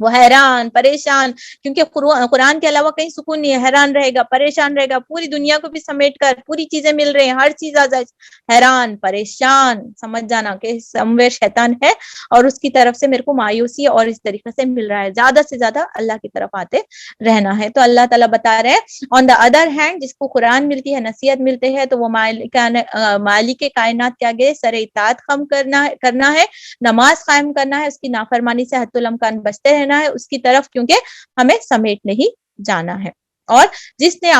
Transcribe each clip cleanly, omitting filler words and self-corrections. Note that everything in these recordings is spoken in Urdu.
وہ حیران پریشان، کیونکہ قرآن کے علاوہ کہیں سکون نہیں ہے، حیران رہے گا، پریشان رہے گا، پوری دنیا کو بھی سمیٹ کر پوری چیزیں مل رہی ہیں، ہر چیز آ جائے، حیران پریشان، سمجھ جانا کہ سمویر شیطان ہے اور اس کی طرف سے میرے کو مایوسی اور اس طریقے سے مل رہا ہے، زیادہ سے زیادہ اللہ کی طرف آتے رہنا ہے۔ تو اللہ تعالیٰ بتا رہے ہیں آن دا ادر ہینڈ جس کو قرآن ملتی ہے، نصیحت ملتے ہے، تو وہ مالک کائنات کے آگے سر اطاعت خم کرنا ہے، نماز قائم کرنا ہے، اس کی نافرمانی سے حد الامکان بچتے رہنا ہے اس کی طرف، کیونکہ ہمیں سمیٹ نہیں جانا ہے۔ اور جس نے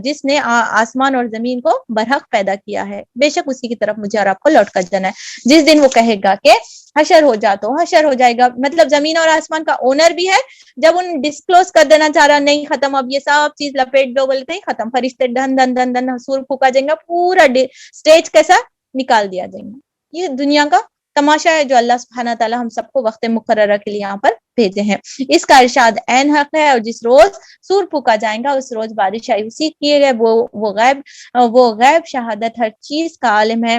جس نے آسمان اور زمین کو برحق پیدا کیا ہے، بے شک اسی کی طرف مجھے اور آپ کو لوٹ کر جانا ہے۔ جس دن وہ کہے گا کہ حشر ہو جا، تو حشر ہو جائے گا، مطلب زمین اور آسمان کا اونر بھی ہے، جب ان ڈسکلوز کر دینا چاہ رہا نہیں ختم، اب یہ سب چیز لپیٹ دو بولتے ہی ختم، فرشتے دھن دھن دھن دھن سور پھونکا جائیں گا، پورا اسٹیج کیسا نکال دیا جائیں گا۔ یہ دنیا کا تماشا ہے جو اللہ سبحانہ تعالیٰ ہم سب کو وقت مقررہ کے لیے یہاں پر بھیجے ہیں۔ اس کا ارشاد عین حق ہے، اور جس روز سور پھونکا جائیں گا اس روز بارش آئی، اسی کیے گئے وہ غیب شہادت ہر چیز کا عالم ہے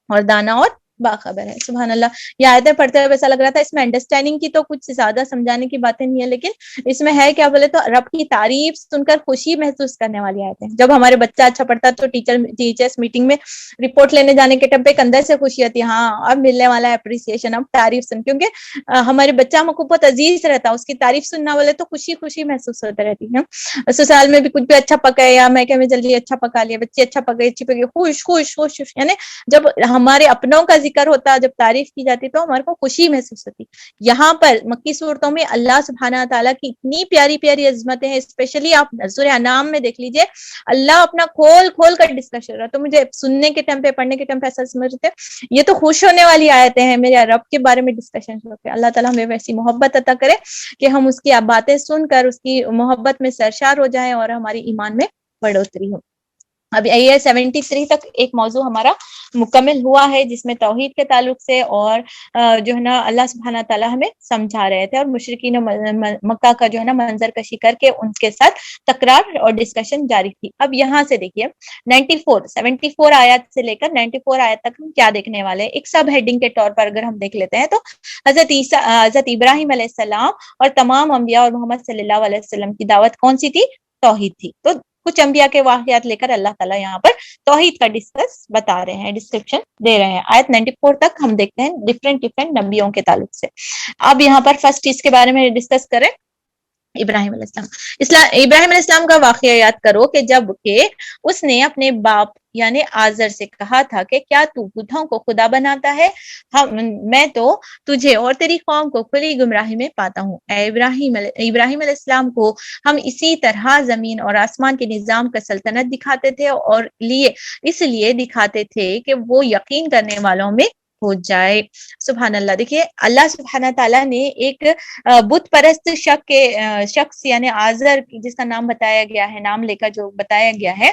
اور دانا اور باخبر ہے۔ سبحان اللہ، یہ آیتیں پڑھتے ہوئے ایسا لگ رہا تھا اس میں انڈرسٹینڈنگ کی تو کچھ زیادہ سمجھانے کی باتیں نہیں ہے، لیکن اس میں ہے کیا بولے تو رب کی تعریف سن کر خوشی محسوس کرنے والی آیتیں۔ جب ہمارے بچہ اچھا پڑھتا تو ٹیچرس میٹنگ میں رپورٹ لینے جانے کے ٹائم پہ ایک اندر سے خوشی ہوتی ہے، ہاں اب ملنے والا ہے اپریسیشن، اب تعریف سن، کیونکہ ہمارے بچہ ہم کو بہت عزیز رہتا ہے، اس کی تعریف سننا بولے تو خوشی خوشی محسوس ہوتی رہتی ہے۔ سسرال میں بھی کچھ بھی اچھا پکا ہے، یا میں کہ میں جلدی اچھا پکا لیا، بچے اچھا پکے اچھی پکے، خوش خوش خوش خوش، یعنی جب ہمارے اپنوں کا ذکر ہوتا، جب تعریف کی جاتی تو ہمارے کو خوشی محسوس ہوتی۔ یہاں پر مکی صورتوں میں اللہ سبحانہ تعالیٰ کی اتنی پیاری پیاری عظمتیں ہیں، اسپیشلی آپ سورہ انعام میں دیکھ لیجئے، اللہ اپنا کھول کھول کر ڈسکس کر رہا ہے، تو مجھے سننے کے ٹائم پہ پڑھنے کے ٹائم پہ ایسا سمجھتے یہ تو خوش ہونے والی آیتیں ہیں، میرے رب کے بارے میں ڈسکشن ہوتے ہیں۔ اللہ تعالیٰ ہمیں ویسی محبت عطا کرے کہ ہم اس کی باتیں سن کر اس کی محبت میں سرشار ہو جائیں اور ہماری ایمان میں بڑھوتری ہو۔ اب یہ 73 تک ایک موضوع ہمارا مکمل ہوا ہے، جس میں توحید کے تعلق سے اور جو ہے نا اللہ سبحانہ تعالیٰ ہمیں سمجھا رہے تھے، اور مشرکین مکہ کا جو ہے نا منظر کشی کر کے ان کے ساتھ تکرار اور ڈسکشن جاری تھی۔ اب یہاں سے دیکھیے 74 آیات سے لے کر 94 آیات تک ہم کیا دیکھنے والے ہیں۔ ایک سب ہیڈنگ کے طور پر اگر ہم دیکھ لیتے ہیں تو حضرت ابراہیم علیہ السلام اور تمام انبیاء اور محمد صلی اللہ علیہ وسلم کی دعوت کون سی تھی؟ توحید تھی۔ تو کچھ انبیاء کے واقعات لے کر اللہ تعالیٰ یہاں پر توحید کا بتا رہے ہیں، ڈسکرپشن دے رہے ہیں۔ آیت 94 تک ہم دیکھتے ہیں ڈفرینٹ نبیوں کے تعلق سے۔ اب یہاں پر فرسٹ اس کے بارے میں ڈسکس کریں، ابراہیم علیہ السلام۔ ابراہیم علیہ السلام کا واقعہ یاد کرو کہ جب کہ اس نے اپنے باپ یعنی آزر سے کہا تھا کہ کیا تو بتوں کو خدا بناتا ہے، میں تو تجھے اور تیری قوم کو کھلی گمراہی میں پاتا ہوں۔ اے ابراہیم علیہ السلام کو ہم اسی طرح زمین اور آسمان کے نظام کا سلطنت دکھاتے تھے، اور اس لیے دکھاتے تھے کہ وہ یقین کرنے والوں میں ہو جائے۔ سبحان اللہ، دیکھیے اللہ سبحانہ تعالیٰ نے ایک بت پرست شخص یعنی آزر جس کا نام بتایا گیا ہے، نام لے کر جو بتایا گیا ہے،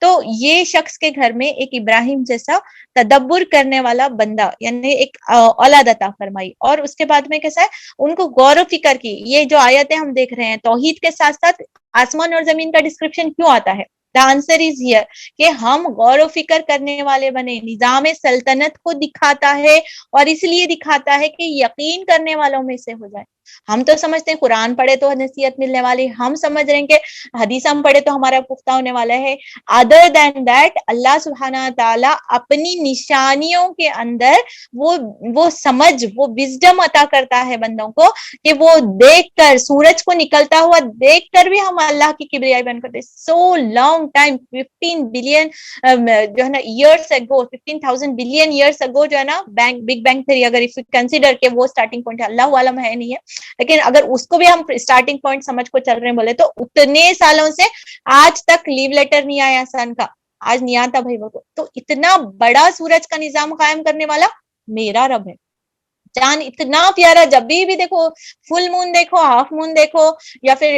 تو یہ شخص کے گھر میں ایک ابراہیم جیسا تدبر کرنے والا بندہ یعنی ایک اولاد عطا فرمائی، اور اس کے بعد میں کیسا ہے ان کو غور و فکر کی۔ یہ جو آیتیں ہم دیکھ رہے ہیں توحید کے ساتھ ساتھ آسمان اور زمین کا ڈسکرپشن کیوں آتا ہے؟ The answer is here کہ ہم غور و فکر کرنے والے بنے، نظام سلطنت کو دکھاتا ہے، اور اس لیے دکھاتا ہے کہ یقین کرنے والوں میں سے ہو جائے۔ ہم تو سمجھتے ہیں قرآن پڑھے تو نصیحت ملنے والی، ہم سمجھ رہے ہیں کہ حدیث ہم پڑھے تو ہمارا پختہ ہونے والا ہے۔ ادر دین دیٹ اللہ سبحانہ تعالیٰ اپنی نشانیوں کے اندر وہ سمجھ، وہ وزڈم عطا کرتا ہے بندوں کو کہ وہ دیکھ کر، سورج کو نکلتا ہوا دیکھ کر بھی ہم اللہ کی کبریائی بیان کرتے ہیں۔ سو لانگ ٹائم 15 بلین جو ہے نا years ago, 15,000 billion years ago جو ہے نا بگ بینگ تھیوری اگر if you consider کہ وہ سٹارٹنگ پوائنٹ ہے، اللہ عالم ہے نہیں ہے، لیکن اگر اس کو بھی ہم سٹارٹنگ پوائنٹ سمجھ کو چل رہے ہیں بولے تو اتنے سالوں سے آج تک لیو لیٹر نہیں آیا سن کا، آج نہیں آتا بھائی وہ تو اتنا بڑا سورج کا نظام قائم کرنے والا میرا رب ہے۔ چاند اتنا پیارا، جب بھی دیکھو، فل مون دیکھو، ہاف مون دیکھو، یا پھر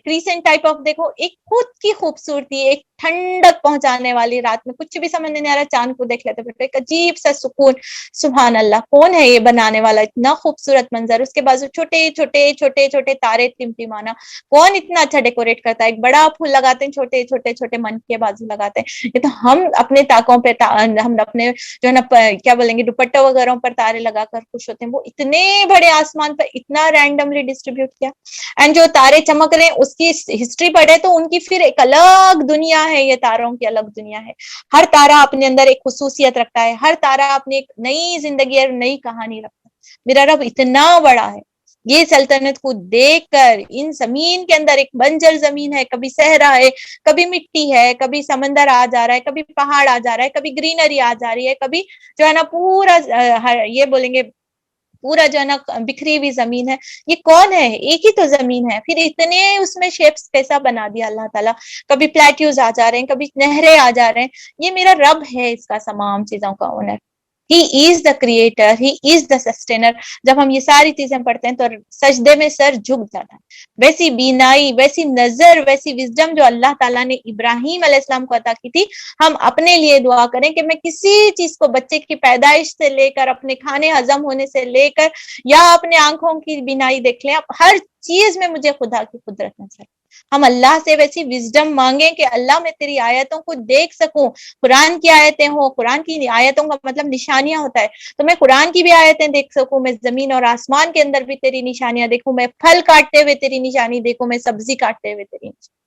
کریسنٹ ٹائپ آف دیکھو، ایک خود کی خوبصورتی، ایک ٹھنڈک پہنچانے والی، رات میں کچھ بھی سمجھ نہیں آ رہا چاند کو دیکھ لیتے پھر ایک عجیب سا سکون۔ سبحان اللہ، کون ہے یہ بنانے والا؟ اتنا خوبصورت منظر، اس کے بازو چھوٹے چھوٹے چھوٹے چھوٹے تارے ٹمٹمانا، کون اتنا اچھا ڈیکوریٹ کرتا ہے؟ ایک بڑا پھول لگاتے ہیں، چھوٹے چھوٹے چھوٹے من کے بازو لگاتے ہیں۔ یہ تو ہم اپنے طاقوں پہ، ہم اپنے جو ہے نا کیا بولیں گے دوپٹوں وغیرہ پر تارے لگا کر خوش ہوتے ہیں وہ اتنے بڑے آسمان پر اتنا رینڈملی ڈسٹریبیوٹ کیا. اینڈ جو تارے چمک رہے ہیں اس کی ہسٹری پڑھے تو ان کی پھر ایک الگ دنیا ہے, یہ تاروں کی الگ دنیا ہے. ہر تارا اپنے اندر ایک خصوصیت رکھتا ہے, ہر تارا اپنی ایک نئی زندگی اور نئی کہانی رکھتا ہے. میرا رب اتنا بڑا ہے. یہ سلطنت کو دیکھ کر ان زمین کے اندر ایک بنجر زمین ہے, کبھی صحرا ہے, کبھی مٹی ہے, کبھی سمندر آ جا رہا ہے, کبھی پہاڑ آ جا رہا ہے, کبھی گرینری آ جا رہی ہے, کبھی جو ہے نا پورا یہ بولیں گے پورا جو ہے نا بکھری ہوئی زمین ہے. یہ کون ہے؟ ایک ہی تو زمین ہے. پھر اتنے اس میں شیپس کیسا بنا دیا اللہ تعالیٰ. کبھی پلیٹیوز آ جا رہے ہیں, کبھی نہریں آ جا رہے ہیں. یہ میرا رب ہے, اس کا تمام چیزوں کا owner. He is the creator, he is the sustainer. جب ہم یہ ساری چیزیں پڑھتے ہیں تو سجدے میں سر جھک جاتا ہے. ویسی بینائی, ویسی نظر, ویسی وزڈم جو اللہ تعالیٰ نے ابراہیم علیہ السلام کو عطا کی تھی, ہم اپنے لیے دعا کریں کہ میں کسی چیز کو بچے کی پیدائش سے لے کر اپنے کھانے ہضم ہونے سے لے کر یا اپنے آنکھوں کی بینائی دیکھ لیں, ہر چیز میں مجھے خدا کی قدرت نظر. ہم اللہ سے ویسی وزڈم مانگیں کہ اللہ میں تیری آیتوں کو دیکھ سکوں. قرآن کی آیتیں ہوں, قرآن کی آیتوں کا مطلب نشانیاں ہوتا ہے, تو میں قرآن کی بھی آیتیں دیکھ سکوں, میں زمین اور آسمان کے اندر بھی تیری نشانیاں دیکھوں, میں پھل کاٹتے ہوئے تیری نشانی دیکھوں, میں سبزی کاٹتے ہوئے تیری نشانی.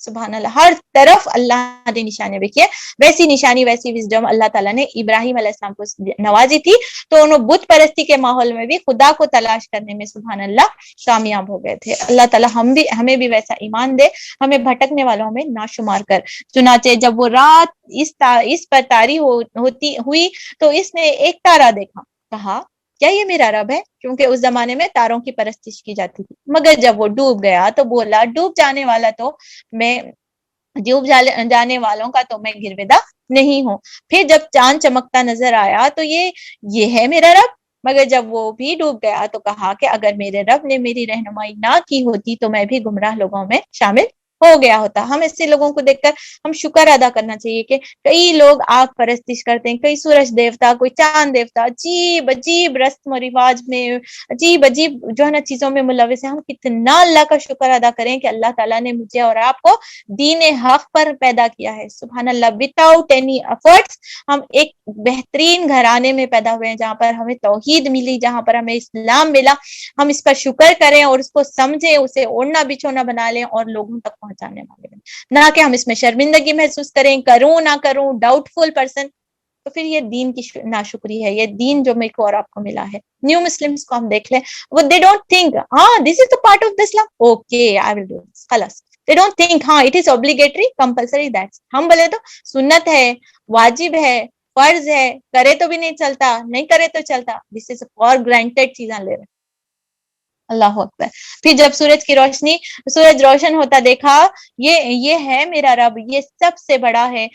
سبحان اللہ, ہر طرف اللہ نے نشانیاں دیکھی. ویسی نشانی, ویسی وزڈم اللہ تعالیٰ نے ابراہیم علیہ السلام کو نوازی تھی, تو انہوں بت پرستی کے ماحول میں بھی خدا کو تلاش کرنے میں سبحان اللہ کامیاب ہو گئے تھے. اللہ تعالیٰ ہمیں بھی ویسا ایمان دے, ہمیں بھٹکنے والوں میں ناشمار کر. چنانچہ جب وہ رات اس پر طاری ہوئی تو اس نے ایک تارا دیکھا, کہا کیا یہ میرا رب ہے؟ کیونکہ اس زمانے میں تاروں کی پرستش کی جاتی تھی. مگر جب وہ ڈوب گیا تو بولا, ڈوب جانے جانے والوں کا تو میں گرویدہ نہیں ہوں. پھر جب چاند چمکتا نظر آیا تو یہ ہے میرا رب. مگر جب وہ بھی ڈوب گیا تو کہا کہ اگر میرے رب نے میری رہنمائی نہ کی ہوتی تو میں بھی گمراہ لوگوں میں شامل ہو گیا ہوتا. ہم ایسے لوگوں کو دیکھ کر ہم شکر ادا کرنا چاہیے کہ کئی لوگ آگ پرستش کرتے ہیں, کئی سورج دیوتا, کوئی چاند دیوتا, عجیب عجیب رسم و رواج میں, عجیب عجیب جو ہے نا چیزوں میں ملوث ہیں. ہم کتنا اللہ کا شکر ادا کریں کہ اللہ تعالیٰ نے مجھے اور آپ کو دین حق پر پیدا کیا ہے. سبحان اللہ, وداؤٹ اینی ایفرٹس ہم ایک بہترین گھرانے میں پیدا ہوئے ہیں, جہاں پر ہمیں توحید ملی, جہاں پر ہمیں اسلام ملا. ہم اس کا شکر کریں اور اس کو سمجھیں, اسے اوڑھنا بچھونا بنا لیں اور لوگوں تک پہنچانے والے بنیں, نہ کہ ہم اس میں شرمندگی محسوس کریں, کروں نہ کروں, ڈاؤٹ فل پرسن. تو پھر یہ دین کی ناشکری ہے. یہ دین جو میرے کو اور آپ کو ملا ہے, نیو مسلمس کو ہم دیکھ لیں, وہ they don't think this is the part of the Islam, okay I will do this, خلاص. They don't think it is obligatory, compulsory, that's. ہم بولے تو سنت ہے, واجب ہے, فرض ہے, کرے تو بھی نہیں چلتا, نہیں کرے تو چلتا. This is for granted چیزاں لے رہے. اللہ اکبر. پھر جب سورج روشن ہوتا دیکھا, یہ ہے میرا رب, یہ سب سے بڑا ہے.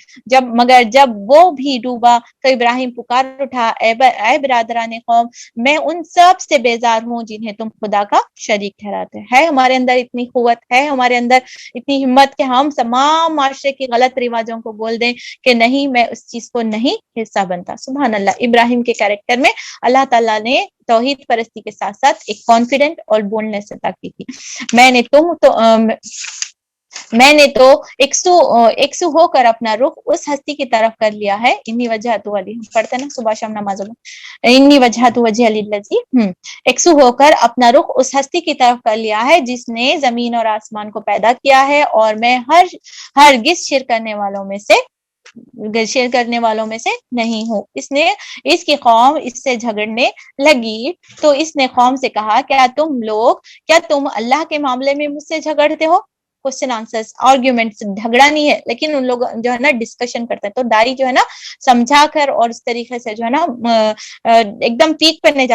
مگر جب وہ بھی ڈوبا تو ابراہیم پکار اٹھا, اے برادران قوم, میں ان سب سے بیزار ہوں جنہیں تم خدا کا شریک ٹھہراتے. ہے ہمارے اندر اتنی قوت, ہے ہمارے اندر اتنی ہمت کہ ہم تمام معاشرے کی غلط رواجوں کو بول دیں کہ نہیں, میں اس چیز کو نہیں حصہ بنتا. سبحان اللہ. ابراہیم کے کیریکٹر میں اللہ تعالیٰ نے توحید پرستی کے ساتھ ساتھ ایک کانفیڈنٹ اور بولڈنس عطا کی تھی. میں نے تو ایک سو ہو کر اپنا رخ اس ہستی کی طرف کر لیا ہے. انی وجہت علی, پڑھتے نا صبح شام نمازوں میں, انی وجہت وجہ للذی, ایک سو ہو کر اپنا رخ اس ہستی کی طرف کر لیا ہے جس نے زمین اور آسمان کو پیدا کیا ہے, اور میں ہرگز شرک کرنے والوں میں سے نہیں ہوں. اس کی قوم اس سے جھگڑنے لگی تو اس نے قوم سے کہا, کیا تم اللہ کے معاملے میں مجھ سے جھگڑتے ہو؟ کوشچن آنسر آرگیومنٹ, جھگڑا نہیں ہے, لیکن ان لوگ جو ہے نا ڈسکشن کرتے ہیں. تو دائی جو ہے نا سمجھا کر اور اس طریقے سے جو ہے نا ایک دم پیک پہ چلے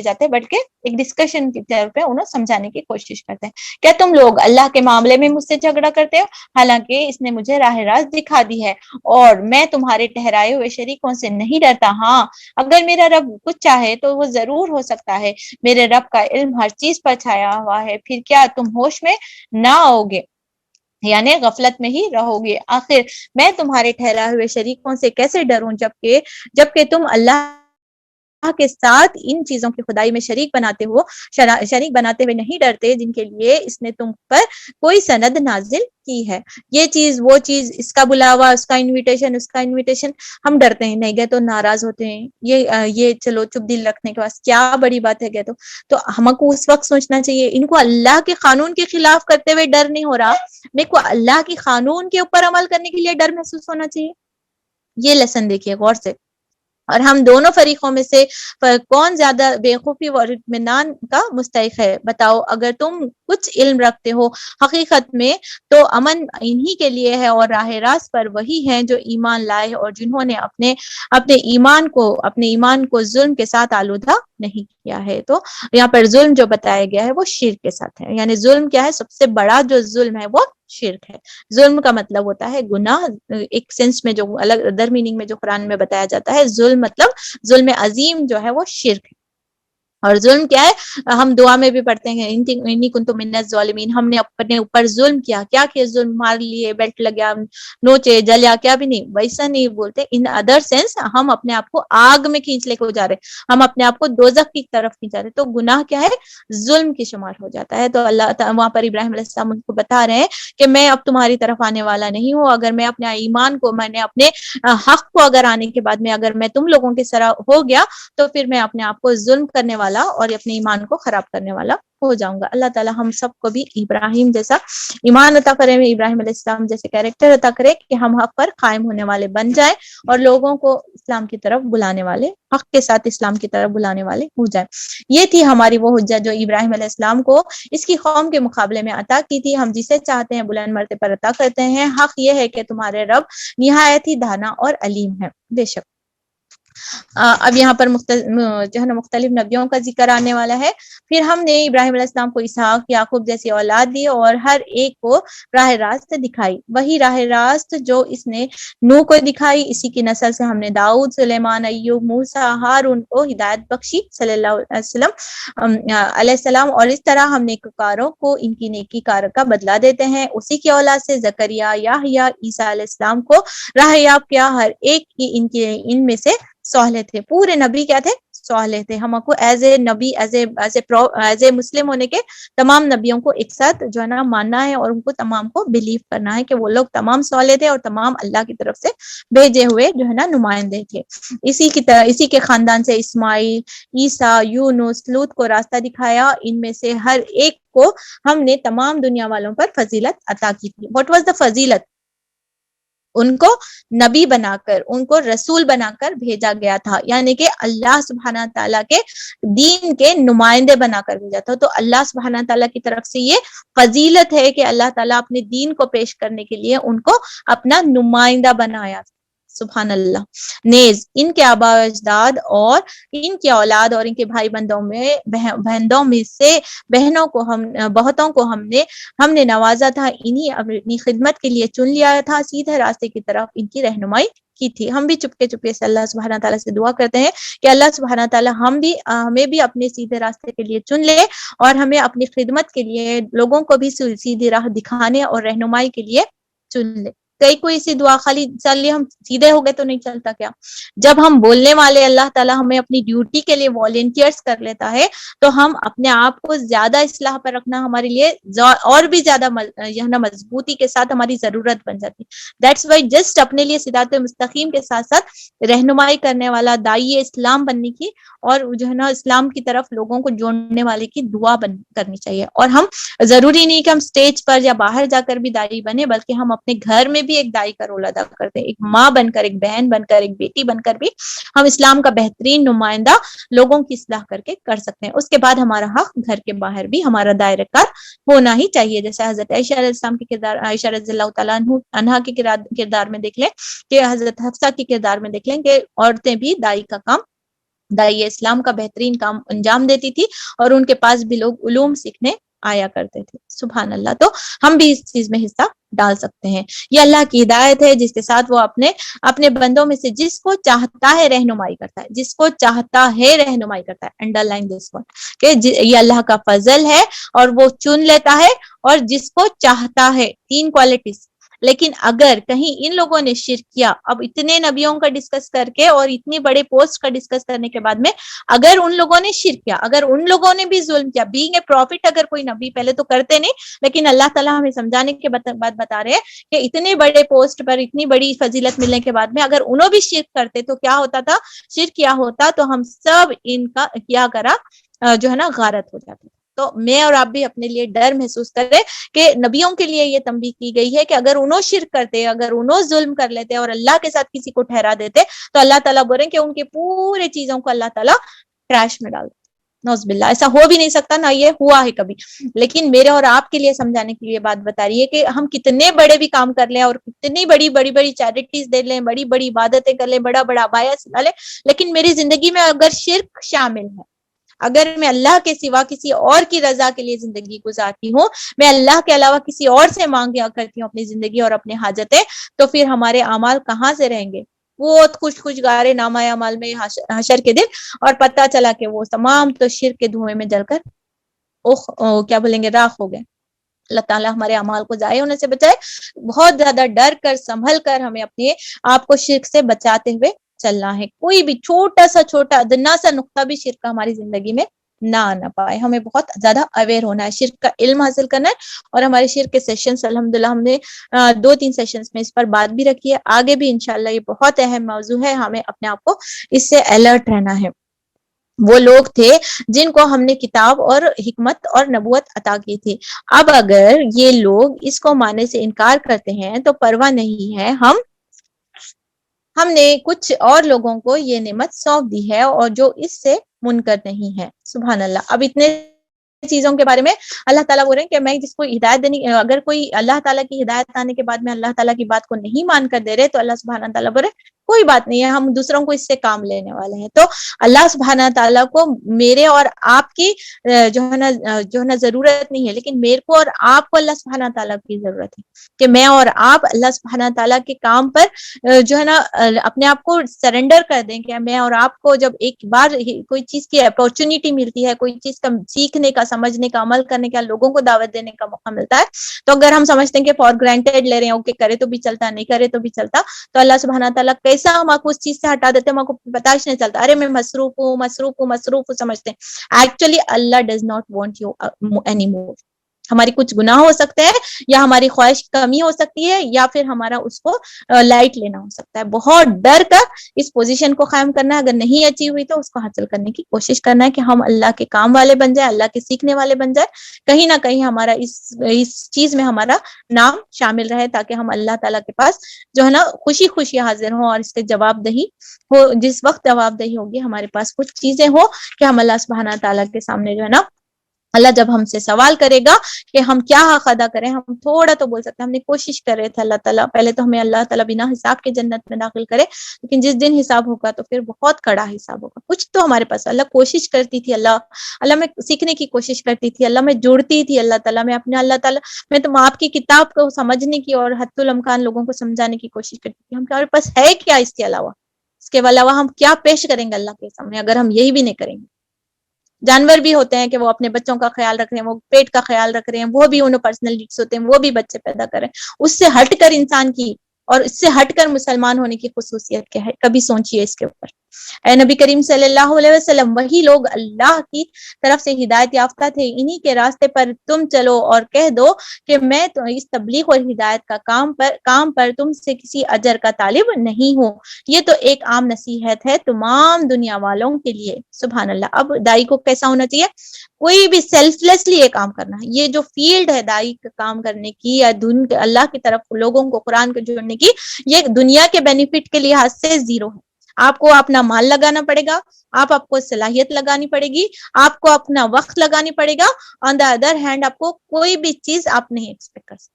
جاتے, بلکہ ایک ڈسکشن کی طور پہ انہوں سمجھانے کی کوشش کرتے ہیں. کیا تم لوگ اللہ کے معاملے میں مجھ سے جھگڑا کرتے ہو, حالانکہ اس نے مجھے راہ راست دکھا دی ہے, اور میں تمہارے ٹھہرائے ہوئے شریکوں سے نہیں ڈرتا. ہاں, اگر میرا رب کچھ چاہے تو وہ ضرور ہو سکتا ہے. میرے رب کا علم ہر چیز پر چھایا ہوا ہے. پھر کیا تم ہوش میں نہ آؤگے, یعنی غفلت میں ہی رہو گے؟ آخر میں تمہارے ٹھہرائے ہوئے شریکوں سے کیسے ڈروں جبکہ تم اللہ کے ساتھ ان چیزوں کی خدائی میں شریک بناتے ہوئے نہیں ڈرتے جن کے لیے اس نے تم پر کوئی سند نازل کی ہے. یہ چیز وہ چیز، اس کا بلاوا، اس کا انویٹیشن، ہم ڈرتے ہیں، نہیں گئے تو ناراض ہوتے ہیں. یہ چلو چپ دل رکھنے کے بعد کیا بڑی بات ہے گئے تو ہم کو اس وقت سوچنا چاہیے ان کو اللہ کے قانون کے خلاف کرتے ہوئے ڈر نہیں ہو رہا، میرے کو اللہ کی قانون کے اوپر عمل کرنے کے لیے ڈر محسوس ہونا چاہیے. یہ لیسن دیکھیے غور سے. اور ہم دونوں فریقوں میں سے کون زیادہ بےخوفی اور اطمینان کا مستحق ہے؟ بتاؤ. اگر تم کچھ علم رکھتے ہو حقیقت میں تو امن انہی کے لیے ہے، اور راہ راست پر وہی ہیں جو ایمان لائے اور جنہوں نے اپنے ایمان کو ظلم کے ساتھ آلودہ نہیں کیا ہے. تو یہاں پر ظلم جو بتایا گیا ہے وہ شرک کے ساتھ ہے. یعنی ظلم کیا ہے؟ سب سے بڑا جو ظلم ہے وہ شرک ہے. ظلم کا مطلب ہوتا ہے گناہ، ایک سینس میں جو الگ ادر میننگ میں جو قرآن میں بتایا جاتا ہے ظلم مطلب ظلم عظیم جو ہے وہ شرک ہے. اور ظلم کیا ہے؟ ہم دعا میں بھی پڑھتے ہیں انی کنت من الظالمین، ہم نے اپنے اوپر ظلم کیا. کیا ظلم؟ مار لیے، بیلٹ لگیا، نوچے، جلیا، کیا بھی نہیں، ویسا نہیں بولتے. ان ادر سینس ہم اپنے آپ کو آگ میں کھینچ لے کے جا رہے، ہم اپنے آپ کو دوزخ کی طرف کھینچا رہے. تو گناہ کیا ہے؟ ظلم کی شمار ہو جاتا ہے. تو اللہ وہاں پر ابراہیم علیہ السلام ان کو بتا رہے ہیں کہ میں اب تمہاری طرف آنے والا نہیں ہوں. اگر میں اپنے ایمان کو، میں نے اپنے حق کو اگر آنے کے بعد میں اگر میں تم لوگوں کی طرح ہو گیا تو پھر میں اپنے آپ کو ظلم کرنے والا اور اپنے ایمان کو خراب کرنے والا ہو جاؤں گا. اللہ تعالی ہم سب کو بھی ابراہیم جیسا ایمان عطا کرے، ابراہیم علیہ السلام جیسے کیریکٹر عطا کرے کہ ہم حق پر قائم ہونے والے بن جائیں اور لوگوں کو اسلام کی طرف بلانے والے، حق کے ساتھ اسلام کی طرف بلانے والے ہو جائیں. یہ تھی ہماری وہ حجت جو ابراہیم علیہ السلام کو اس کی قوم کے مقابلے میں عطا کی تھی. ہم جسے چاہتے ہیں بلند مرتبے پر عطا کرتے ہیں. حق یہ ہے کہ تمہارے رب نہایت ہی دانا اور علیم ہے. بے شک اب یہاں پر جو ہے نا مختلف نبیوں کا ذکر آنے والا ہے. پھر ہم نے ابراہیم علیہ السلام کو اسحاق، یعقوب جیسی اولاد دی اور ہر ایک کو راہ راست دکھائی. وہی راہ راست جو اس نے نوح کو دکھائی، اسی کی نسل سے ہم نے داؤد، سلیمان، ایوب، موسیٰ، ہارون کو ہدایت بخشی صلی اللہ علیہ السلام. اور اس طرح ہم نیکوکاروں کو ان کی نیکی کار کا بدلہ دیتے ہیں. اسی کی اولاد سے زکریا، یحییٰ، عیسیٰ علیہ السلام کو راہ یاب کیا. ہر ایک کی ان میں سے صالح تھے. پورے نبی کیا تھے؟ صالح تھے. ہم کو ایز اے نبی، ایز اے مسلم ہونے کے تمام نبیوں کو ایک ساتھ جو ہے نا ماننا ہے اور ان کو تمام کو بلیو کرنا ہے کہ وہ لوگ تمام صالح تھے اور تمام اللہ کی طرف سے بھیجے ہوئے جو ہے نا نمائندے تھے. اسی کے خاندان سے اسماعیل، عیسیٰ، یونس، لوط کو راستہ دکھایا. ان میں سے ہر ایک کو ہم نے تمام دنیا والوں پر فضیلت عطا کی تھی. واٹ واز دا فضیلت؟ ان کو نبی بنا کر، ان کو رسول بنا کر بھیجا گیا تھا. یعنی کہ اللہ سبحانہ تعالیٰ کے دین کے نمائندے بنا کر بھیجا تھا. تو اللہ سبحانہ تعالیٰ کی طرف سے یہ فضیلت ہے کہ اللہ تعالیٰ اپنے دین کو پیش کرنے کے لیے ان کو اپنا نمائندہ بنایا. سبحان اللہ. نیز ان کے آبا و اجداد اور ان کی اولاد اور ان کے بھائی بندوں میں سے بہتوں کو ہم نے نوازا تھا. انہی اپنی خدمت کے لیے چن لیا تھا. سیدھے راستے کی طرف ان کی رہنمائی کی تھی. ہم بھی چپکے سے اللہ سبحانہ تعالیٰ سے دعا کرتے ہیں کہ اللہ سبحانہ تعالیٰ ہمیں بھی اپنے سیدھے راستے کے لیے چن لے اور ہمیں اپنی خدمت کے لیے لوگوں کو بھی سیدھی راہ دکھانے اور رہنمائی کے لیے چن لے. کوئی سی دعا خالی چلیے ہم سیدھے ہو گئے تو نہیں چلتا کیا؟ جب ہم بولنے والے اللہ تعالیٰ ہمیں اپنی ڈیوٹی کے لیے والنٹیئرز کر لیتا ہے تو ہم اپنے آپ کو زیادہ اصلاح پر رکھنا ہمارے لیے اور بھی زیادہ مضبوطی کے ساتھ ہماری ضرورت بن جاتی. دیٹس وائی جسٹ اپنے لیے صراط مستقیم کے ساتھ ساتھ رہنمائی کرنے والا داعی اسلام بننے کی اور جو ہے نا اسلام کی طرف لوگوں کو جوڑنے والے کی دعا کرنی چاہیے. اور ہم ضروری نہیں کہ ہم سٹیج پر یا باہر جا کر بھی داعی بنے، بلکہ ہم اپنے گھر میں بھی ایک داعی کا رول ادا کرتے ہیں. ایک ماں بن کر، ایک بہن بن کر، ایک بیٹی بن کر بھی ہم اسلام کا بہترین نمائندہ لوگوں کی اصلاح کر کے کر سکتے ہیں. اس کے بعد ہمارا حق گھر کے باہر بھی ہمارا دائرہ کار ہونا ہی چاہیے. جیسے حضرت عائشہ علیہ السلام کی کردار، عائشہ رضی اللہ تعالیٰ عنہا کے کردار میں دیکھ لیں کہ حضرت حفصہ کے کردار میں دیکھ لیں کہ عورتیں بھی داعی اسلام کا بہترین کام انجام دیتی تھی اور ان کے پاس بھی لوگ علوم سیکھنے آیا کرتے تھے. سبحان اللہ. تو ہم بھی اس چیز میں حصہ ڈال سکتے ہیں. یہ اللہ کی ہدایت ہے جس کے ساتھ وہ اپنے بندوں میں سے جس کو چاہتا ہے رہنمائی کرتا ہے. جس کو چاہتا ہے رہنمائی کرتا ہے. انڈر لائن دس ون کہ یہ اللہ کا فضل ہے اور وہ چن لیتا ہے اور جس کو چاہتا ہے. 3 کوالٹیز. لیکن اگر کہیں ان لوگوں نے شرک کیا، اب اتنے نبیوں کا ڈسکس کر کے اور اتنی بڑے پوسٹ کا ڈسکس کرنے کے بعد میں اگر ان لوگوں نے شرک کیا، اگر ان لوگوں نے بھی ظلم کیا، بینگ اے پروفٹ اگر کوئی نبی، پہلے تو کرتے نہیں لیکن اللہ تعالیٰ ہمیں سمجھانے کے بعد بتا رہے ہیں کہ اتنے بڑے پوسٹ پر اتنی بڑی فضیلت ملنے کے بعد میں اگر انہوں بھی شرک کرتے تو کیا ہوتا تھا، شرک کیا ہوتا تو ہم سب ان کا کیا کرا جو ہے نا غارت ہو جاتی. تو میں اور آپ بھی اپنے لیے ڈر محسوس کریں کہ نبیوں کے لیے یہ تنبیہ کی گئی ہے کہ اگر انہوں شرک کرتے، اگر انہوں ظلم کر لیتے اور اللہ کے ساتھ کسی کو ٹھہرا دیتے تو اللہ تعالیٰ بول رہے ہیں کہ ان کے پورے چیزوں کو اللہ تعالیٰ ٹریش میں ڈال. نعوذ باللہ، ایسا ہو بھی نہیں سکتا، نہ یہ ہوا ہے کبھی. لیکن میرے اور آپ کے لیے سمجھانے کے لیے بات بتا رہی ہے کہ ہم کتنے بڑے بھی کام کر لیں اور کتنی بڑی بڑی بڑی چیریٹیز دے لیں، بڑی بڑی عبادتیں کر لیں، بڑا بڑا عبایا سلا لیں، لیکن میری زندگی میں اگر شرک شامل ہے، اگر میں اللہ کے سوا کسی اور کی رضا کے لیے زندگی گزارتی ہوں، میں اللہ کے علاوہ کسی اور سے مانگیا کرتی ہوں اپنی زندگی اور اپنے حاجتیں، تو پھر ہمارے اعمال کہاں سے رہیں گے؟ وہ خوش گارے نامہ اعمال میں حشر کے دن، اور پتہ چلا کہ وہ تمام تو شرک کے دھوئیں میں جل کر کیا بولیں گے، راکھ ہو گئے. اللہ تعالیٰ ہمارے اعمال کو ضائع ہونے سے بچائے. بہت زیادہ ڈر کر سنبھل کر ہمیں اپنے آپ کو شرک سے بچاتے ہوئے چلنا ہے. کوئی بھی چھوٹا سا ادنا سا نقطہ بھی شرک کا ہماری زندگی میں نہ آنا پائے. ہمیں بہت زیادہ اویئر ہونا ہے، شرک کا علم حاصل کرنا ہے. اور ہمارے شرک کے سیشنز الحمدللہ ہم نے 2-3 سیشنز میں اس پر بات بھی رکھی ہے. آگے بھی انشاءاللہ یہ بہت اہم موضوع ہے، ہمیں اپنے آپ کو اس سے الرٹ رہنا ہے. وہ لوگ تھے جن کو ہم نے کتاب اور حکمت اور نبوت عطا کی تھی. اب اگر یہ لوگ اس کو ماننے سے انکار کرتے ہیں تو پرواہ نہیں ہے، ہم نے کچھ اور لوگوں کو یہ نعمت سونپ دی ہے اور جو اس سے منکر نہیں ہے. سبحان اللہ. اب اتنے چیزوں کے بارے میں اللہ تعالیٰ بول رہے ہیں کہ میں جس کو ہدایت دینی، اگر کوئی اللہ تعالیٰ کی ہدایت آنے کے بعد میں اللہ تعالیٰ کی بات کو نہیں مان کر دے رہے تو اللہ سبحانہ تعالیٰ بول رہے کوئی بات نہیں ہے، ہم دوسروں کو اس سے کام لینے والے ہیں. تو اللہ سبحانہ تعالیٰ کو میرے اور آپ کی جو ہے نا ضرورت نہیں ہے، لیکن میرے کو اور آپ کو اللہ سبحانہ تعالیٰ کی ضرورت ہے کہ میں اور آپ اللہ سبحانہ تعالیٰ کے کام پر جو ہے نا اپنے آپ کو سرنڈر کر دیں. کہ میں اور آپ کو جب ایک بار کوئی چیز کی اپورچونیٹی ملتی ہے، کوئی چیز کا سیکھنے کا، سمجھنے کا، عمل کرنے کا، لوگوں کو دعوت دینے کا موقع ملتا ہے، تو اگر ہم سمجھتے ہیں کہ فار گرانٹیڈ لے رہے ہیں، اوکے کرے تو بھی چلتا، نہیں کرے تو بھی چلتا، تو اللہ سبحانہ تعالیٰ کیسا ہم آپ کو اس چیز سے ہٹا دیتے ہیں، ہم کو پتہ ہی نہیں چلتا. ارے میں مصروف ہوں سمجھتے ہیں. Actually Allah does not want you any more. ہماری کچھ گناہ ہو سکتے ہیں، یا ہماری خواہش کمی ہو سکتی ہے، یا پھر ہمارا اس کو لائٹ لینا ہو سکتا ہے. بہت ڈر کر اس پوزیشن کو قائم کرنا ہے. اگر نہیں اچیو ہوئی تو اس کو حاصل کرنے کی کوشش کرنا ہے کہ ہم اللہ کے کام والے بن جائیں، اللہ کے سیکھنے والے بن جائیں. کہیں نہ کہیں ہمارا اس چیز میں ہمارا نام شامل رہے، تاکہ ہم اللہ تعالیٰ کے پاس جو ہے نا خوشی حاضر ہوں، اور اس کے جواب دہی ہو. جس وقت جواب دہی ہوگی ہمارے پاس کچھ چیزیں ہو کہ ہم اللہ سبحانہ تعالیٰ کے سامنے جو ہے نا، اللہ جب ہم سے سوال کرے گا کہ ہم کیا حق ادا کریں، ہم تھوڑا تو بول سکتے ہیں ہم نے کوشش کر رہے تھے. اللہ تعالیٰ پہلے تو ہمیں اللہ تعالیٰ بنا حساب کے جنت میں داخل کرے، لیکن جس دن حساب ہوگا تو پھر بہت کڑا حساب ہوگا. کچھ تو ہمارے پاس اللہ کوشش کرتی تھی، اللہ میں سیکھنے کی کوشش کرتی تھی، اللہ میں جڑتی تھی، اللہ تعالیٰ میں اپنے اللہ تعالیٰ میں تم آپ کی کتاب کو سمجھنے کی اور حد الامکان لوگوں کو سمجھانے کی کوشش کرتی تھی. ہمارے پاس ہے کیا اس کے علاوہ ہم کیا پیش کریں گے اللہ کے سامنے اگر ہم یہی بھی نہیں کریں گے. جانور بھی ہوتے ہیں کہ وہ اپنے بچوں کا خیال رکھ رہے ہیں، وہ پیٹ کا خیال رکھ رہے ہیں، وہ بھی انہوں پرسنل نیڈس ہوتے ہیں، وہ بھی بچے پیدا کر رہے ہیں. اس سے ہٹ کر انسان کی اور اس سے ہٹ کر مسلمان ہونے کی خصوصیت کیا ہے؟ کبھی سوچئے اس کے اوپر. اے نبی کریم صلی اللہ علیہ وسلم، وہی لوگ اللہ کی طرف سے ہدایت یافتہ تھے، انہی کے راستے پر تم چلو اور کہہ دو کہ میں تو اس تبلیغ اور ہدایت کا کام پر تم سے کسی اجر کا طالب نہیں ہوں. یہ تو ایک عام نصیحت ہے تمام دنیا والوں کے لیے. سبحان اللہ. اب دائی کو کیسا ہونا چاہیے؟ کوئی بھی سیلف لیسلی یہ کام کرنا ہے. یہ جو فیلڈ ہے دائی کا کام کرنے کی یا اللہ کی طرف لوگوں کو قرآن کو جوڑنے کی، یہ دنیا کے بینیفٹ کے لحاظ سے زیرو ہے. آپ کو اپنا مال لگانا پڑے گا، آپ کو صلاحیت لگانی پڑے گی، آپ کو اپنا وقت لگانی پڑے گا. آن دا ادر ہینڈ آپ کو کوئی بھی چیز آپ نہیں ایکسپیکٹ کر سکتے،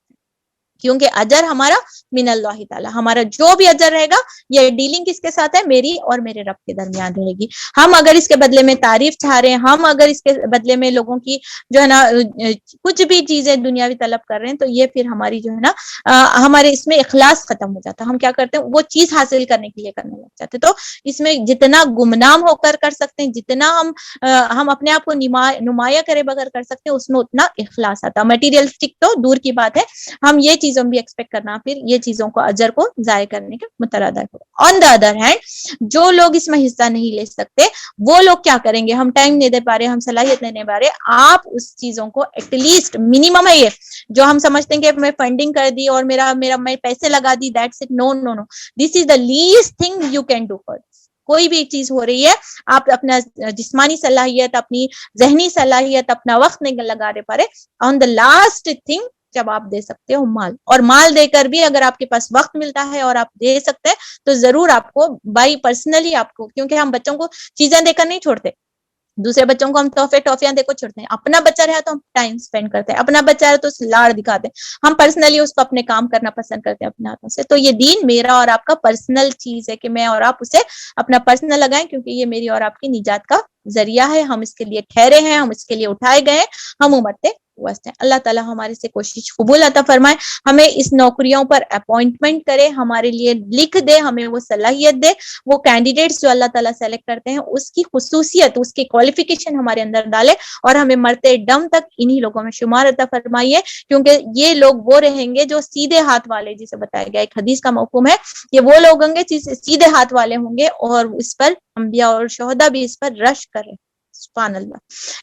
کیونکہ اجر ہمارا من اللہ تعالی. ہمارا جو بھی اجر رہے گا یہ ڈیلنگ کس کے ساتھ ہے؟ میری اور میرے رب کے درمیان رہے گی. ہم اگر اس کے بدلے میں تعریف چاہ رہے ہیں، ہم اگر اس کے بدلے میں لوگوں کی جو ہے نا کچھ بھی چیزیں دنیاوی طلب کر رہے ہیں، تو یہ پھر ہماری جو ہے نا ہمارے اس میں اخلاص ختم ہو جاتا ہے. ہم کیا کرتے ہیں؟ وہ چیز حاصل کرنے کے لیے کرنے لگ جاتے. تو اس میں جتنا گمنام ہو کر سکتے ہیں، جتنا ہم اپنے آپ کو نمایاں کرے بغیر کر سکتے ہیں، اس میں اتنا اخلاص آتا. مٹیریلسٹک تو دور کی بات ہے، ہم یہ چیز چیزوں میں بھی ایکسپیکٹ کرنا پھر یہ چیزوں کو اجر کو ضائع کرنے کے مترادف ہو. آن دا ادر ہینڈ جو لوگ اس میں حصہ نہیں لے سکتے وہ لوگ کیا کریں گے, ہم ٹائم نہیں دے پا رہے, ہم صلاحیت نہیں دے پا رہے, آپ اس چیزوں کو ایٹ لیسٹ منیمم ہے یہ جو ہم سمجھتے ہیں کہ میں فنڈنگ کر دی اور میرا میں پیسے لگا دی, that's it. No no no, this is the last thing you can do for this. کوئی بھی ایک چیز ہو رہی ہے, آپ اپنا جسمانی صلاحیت, اپنی ذہنی صلاحیت, اپنا وقت نہیں لگا رہے پارے, آن دا لاسٹ تھنگ جب آپ دے سکتے ہو مال, اور مال دے کر بھی اگر آپ کے پاس وقت ملتا ہے اور آپ دے سکتے ہیں تو ضرور آپ کو بائی پرسنلی آپ کو, کیونکہ ہم بچوں کو چیزیں دے کر نہیں چھوڑتے, دوسرے بچوں کو ہم ٹافیاں دے کر چھوڑتے ہیں, اپنا بچہ رہا تو ہم ٹائم اسپینڈ کرتے ہیں, اپنا بچہ رہا تو لاڑ دکھاتے ہیں, ہم پرسنلی اس کو اپنے کام کرنا پسند کرتے ہیں اپنے ہاتھوں سے. تو یہ دین میرا اور آپ کا پرسنل چیز ہے کہ میں اور آپ اسے اپنا پرسنل لگائیں, کیونکہ یہ میری اور آپ کی نجات کا ذریعہ ہے, ہم اس کے لیے ٹھہرے ہیں, ہم اس کے لیے اٹھائے گئے, ہم امت وسط ہیں. اللہ تعالیٰ ہمارے سے کوشش قبول عطا فرمائے, ہمیں اس نوکریوں پر اپوائنٹمنٹ کرے, ہمارے لیے لکھ دے, ہمیں وہ صلاحیت دے, وہ کینڈیڈیٹس جو اللہ تعالیٰ سلیکٹ کرتے ہیں اس کی خصوصیت, اس کی کوالیفیکیشن ہمارے اندر ڈالے, اور ہمیں مرتے دم تک انہی لوگوں میں شمار عطا فرمائیے, کیونکہ یہ لوگ وہ رہیں گے جو سیدھے ہاتھ والے, جسے بتایا گیا ایک حدیث کا مفہوم ہے, یہ وہ لوگ ہوں گے سیدھے ہاتھ والے ہوں گے, اور اس پر انبیاء اور شہداء بھی اس پر رش کریں. سبحان اللہ,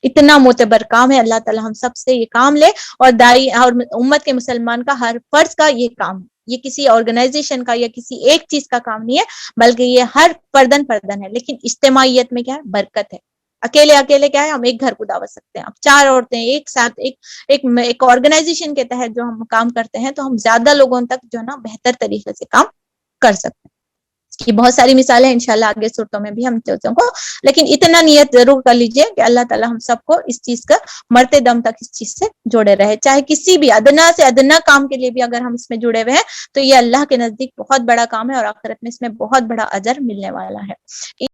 اتنا معتبر کام ہے. اللہ تعالی ہم سب سے یہ کام لے, اور دائی اور امت کے مسلمان کا ہر فرد کا یہ کام, یہ کسی آرگنائزیشن کا یا کسی ایک چیز کا کام نہیں ہے, بلکہ یہ ہر فردن ہے. لیکن اجتماعیت میں کیا ہے, برکت ہے. اکیلے کیا ہے, ہم ایک گھر کو دعوت سکتے ہیں, اب 4 عورتیں ایک ساتھ ایک آرگنائزیشن کے تحت جو ہم کام کرتے ہیں تو ہم زیادہ لوگوں تک جو ہے نا بہتر طریقے سے کام کر سکتے ہیں. کی بہت ساری مثالیں انشاءاللہ آگے صورتوں میں بھی ہم چیزوں کو, لیکن اتنا نیت ضرور کر لیجئے کہ اللہ تعالی ہم سب کو اس چیز کا مرتے دم تک اس چیز سے جڑے رہے, چاہے کسی بھی ادنا سے ادنا کام کے لیے بھی اگر ہم اس میں جڑے ہوئے ہیں تو یہ اللہ کے نزدیک بہت بڑا کام ہے, اور آخرت میں اس میں بہت بڑا اجر ملنے والا ہے.